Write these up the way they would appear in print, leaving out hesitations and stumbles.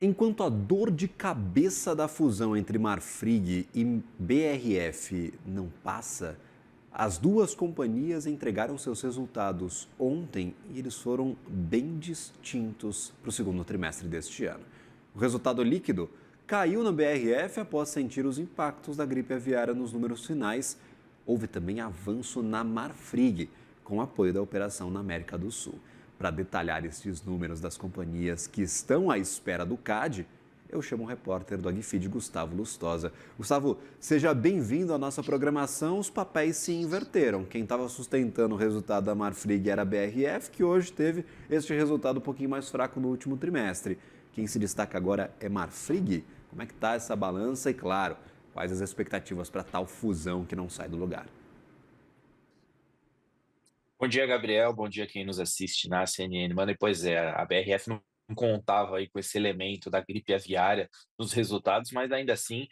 Enquanto a dor de cabeça da fusão entre Marfrig e BRF não passa, as duas companhias entregaram seus resultados ontem e eles foram bem distintos para o segundo trimestre deste ano. O resultado líquido caiu na BRF após sentir os impactos da gripe aviária nos números finais. Houve também avanço na Marfrig, com apoio da operação na América do Sul. Para detalhar estes números das companhias que estão à espera do CAD, eu chamo o repórter do Agfeed, Gustavo Lustosa. Gustavo, seja bem-vindo à nossa programação. Os papéis se inverteram. Quem estava sustentando o resultado da Marfrig era a BRF, que hoje teve este resultado um pouquinho mais fraco no último trimestre. Quem se destaca agora é Marfrig. Como é que está essa balança? E, claro, quais as expectativas para tal fusão que não sai do lugar? Bom dia, Gabriel. Bom dia quem nos assiste na CNN. Mano, e pois é, a BRF não contava aí com esse elemento da gripe aviária nos resultados, mas ainda assim,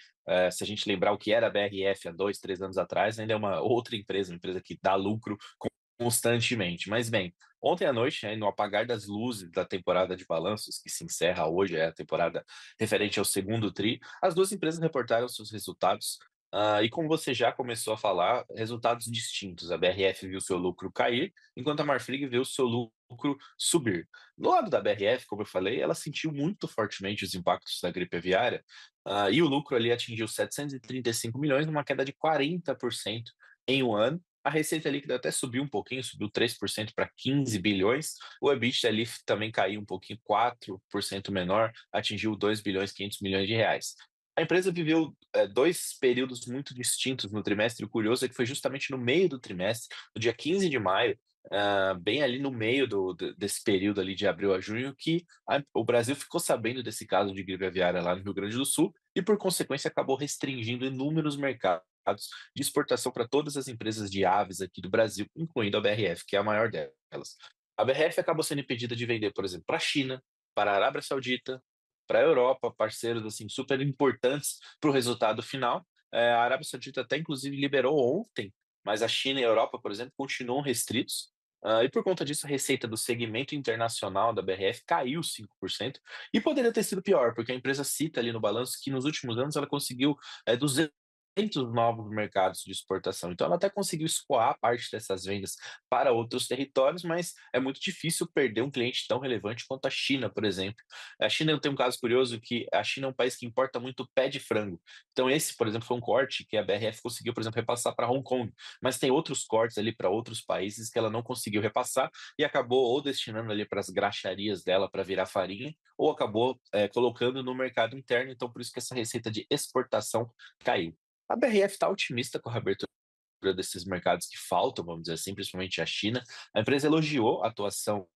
se a gente lembrar o que era a BRF há 2, 3 anos atrás, ainda é uma outra empresa, uma empresa que dá lucro constantemente. Mas bem, ontem à noite, no apagar das luzes da temporada de balanços, que se encerra hoje, é a temporada referente ao segundo tri, as duas empresas reportaram seus resultados. E como você já começou a falar, resultados distintos. A BRF viu seu lucro cair, enquanto a Marfrig viu seu lucro subir. No lado da BRF, como eu falei, ela sentiu muito fortemente os impactos da gripe aviária, e o lucro ali atingiu 735 milhões, numa queda de 40% em um ano. A receita líquida até subiu um pouquinho, subiu 3% para 15 bilhões. O EBITDA ali também caiu um pouquinho, 4% menor, atingiu 2 bilhões e 500 milhões de reais. A empresa viveu dois períodos muito distintos no trimestre. O curioso é que foi justamente no meio do trimestre, no dia 15 de maio, bem ali no meio desse período ali de abril a junho, que o Brasil ficou sabendo desse caso de gripe aviária lá no Rio Grande do Sul e, por consequência, acabou restringindo inúmeros mercados de exportação para todas as empresas de aves aqui do Brasil, incluindo a BRF, que é a maior delas. A BRF acabou sendo impedida de vender, por exemplo, para a China, para a Arábia Saudita, para a Europa, parceiros assim super importantes para o resultado final. A Arábia Saudita até inclusive liberou ontem, mas a China e a Europa, por exemplo, continuam restritos. E por conta disso, a receita do segmento internacional da BRF caiu 5%, e poderia ter sido pior, porque a empresa cita ali no balanço que nos últimos anos ela conseguiu 200 novos mercados de exportação. Então, ela até conseguiu escoar parte dessas vendas para outros territórios, mas é muito difícil perder um cliente tão relevante quanto a China, por exemplo. A China tem um caso curioso que a China é um país que importa muito pé de frango. Então, esse, por exemplo, foi um corte que a BRF conseguiu, por exemplo, repassar para Hong Kong, mas tem outros cortes ali para outros países que ela não conseguiu repassar e acabou ou destinando ali para as graxarias dela para virar farinha, ou acabou colocando no mercado interno. Então, por isso que essa receita de exportação caiu. A BRF está otimista com a reabertura desses mercados que faltam, vamos dizer assim, principalmente a China. A empresa elogiou a atuação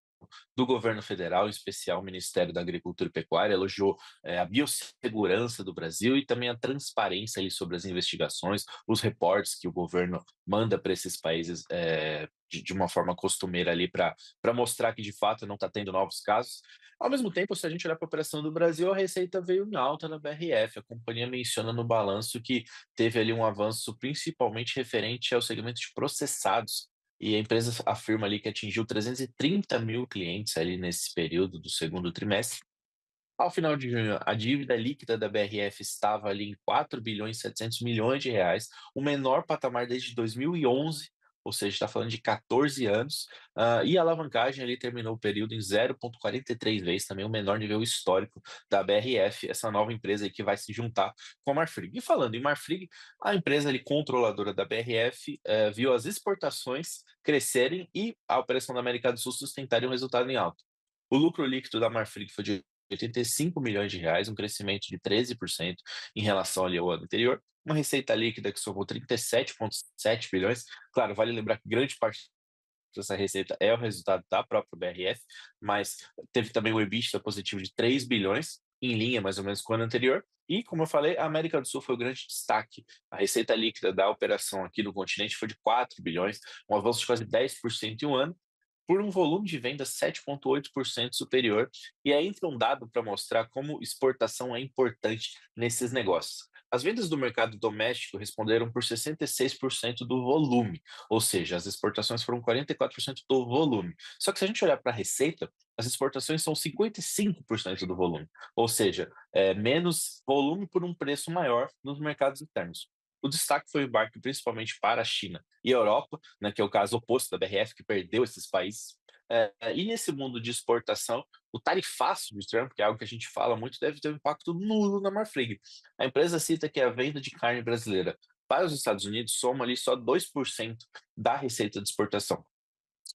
do governo federal, em especial o Ministério da Agricultura e Pecuária, elogiou a biossegurança do Brasil e também a transparência ali sobre as investigações, os reportes que o governo manda para esses países de uma forma costumeira ali para mostrar que de fato não está tendo novos casos. Ao mesmo tempo, se a gente olhar para a operação do Brasil, a receita veio em alta na BRF. A companhia menciona no balanço que teve ali um avanço principalmente referente ao segmento de processados, e a empresa afirma ali que atingiu 330 mil clientes ali nesse período do segundo trimestre. Ao final de junho, a dívida líquida da BRF estava ali em 4 bilhões e 700 milhões de reais, o menor patamar desde 2011, ou seja, está falando de 14 anos, e a alavancagem ali terminou o período em 0,43 vezes, também o menor nível histórico da BRF, essa nova empresa aí que vai se juntar com a Marfrig. E falando em Marfrig, a empresa ali controladora da BRF viu as exportações crescerem e a operação da América do Sul sustentarem um resultado em alta. O lucro líquido da Marfrig foi de 85 milhões de reais, um crescimento de 13% em relação ali ao ano anterior, uma receita líquida que somou 37,7 bilhões. Claro, vale lembrar que grande parte dessa receita é o resultado da própria BRF, mas teve também o EBITDA positivo de 3 bilhões, em linha mais ou menos com o ano anterior. E, como eu falei, a América do Sul foi o grande destaque. A receita líquida da operação aqui no continente foi de 4 bilhões, um avanço de quase 10% em um ano, por um volume de vendas 7,8% superior. E aí entra um dado para mostrar como exportação é importante nesses negócios. As vendas do mercado doméstico responderam por 66% do volume, ou seja, as exportações foram 44% do volume. Só que se a gente olhar para a receita, as exportações são 55% do volume, ou seja, menos volume por um preço maior nos mercados internos. O destaque foi o embarque principalmente para a China e a Europa, né, que é o caso oposto da BRF, que perdeu esses países. E nesse mundo de exportação, o tarifaço de Trump, que é algo que a gente fala muito, deve ter um impacto nulo na Marfrig. A empresa cita que a venda de carne brasileira para os Estados Unidos soma ali só 2% da receita de exportação.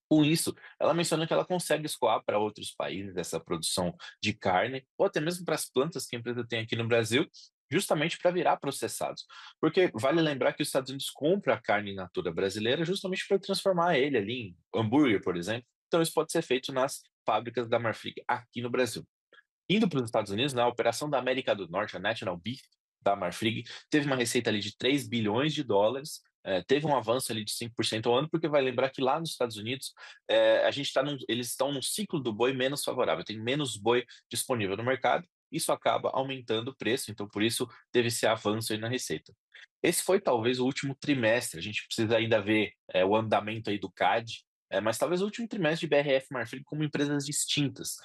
Com isso, ela menciona que ela consegue escoar para outros países essa produção de carne, ou até mesmo para as plantas que a empresa tem aqui no Brasil, justamente para virar processados. Porque vale lembrar que os Estados Unidos compra a carne in natura brasileira justamente para transformar ele ali em hambúrguer, por exemplo. Então isso pode ser feito nas fábricas da Marfrig aqui no Brasil. Indo para os Estados Unidos, na operação da América do Norte, a National Beef da Marfrig, teve uma receita ali de US$ 3 bilhões, teve um avanço ali de 5% ao ano, porque vai lembrar que lá nos Estados Unidos, a gente eles estão num ciclo do boi menos favorável, tem menos boi disponível no mercado, isso acaba aumentando o preço, então por isso teve esse avanço aí na receita. Esse foi talvez o último trimestre, a gente precisa ainda ver, o andamento aí do CAD, mas talvez o último trimestre de BRF e Marfrig como empresas distintas.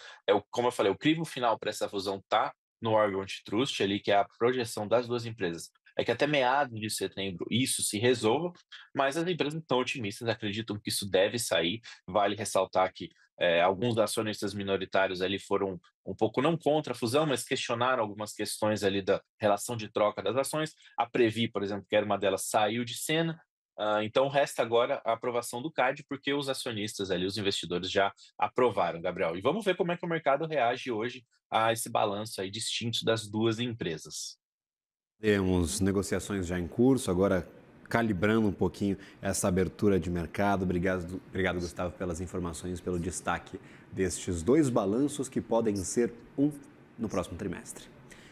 Como eu falei, o crivo final para essa fusão está no órgão antitrust ali, que é a projeção das 2 empresas. É que até meados de setembro isso se resolva, mas as empresas estão otimistas, acreditam que isso deve sair. Vale ressaltar que, alguns acionistas minoritários ali foram um pouco não contra a fusão, mas questionaram algumas questões ali da relação de troca das ações. A Previ, por exemplo, que era uma delas, saiu de cena. Então resta agora a aprovação do CAD, porque os acionistas ali, os investidores já aprovaram, Gabriel. E vamos ver como é que o mercado reage hoje a esse balanço aí distinto das 2 empresas. Temos negociações já em curso, agora calibrando um pouquinho essa abertura de mercado. Obrigado, Gustavo, pelas informações, pelo destaque destes dois balanços que podem ser um no próximo trimestre.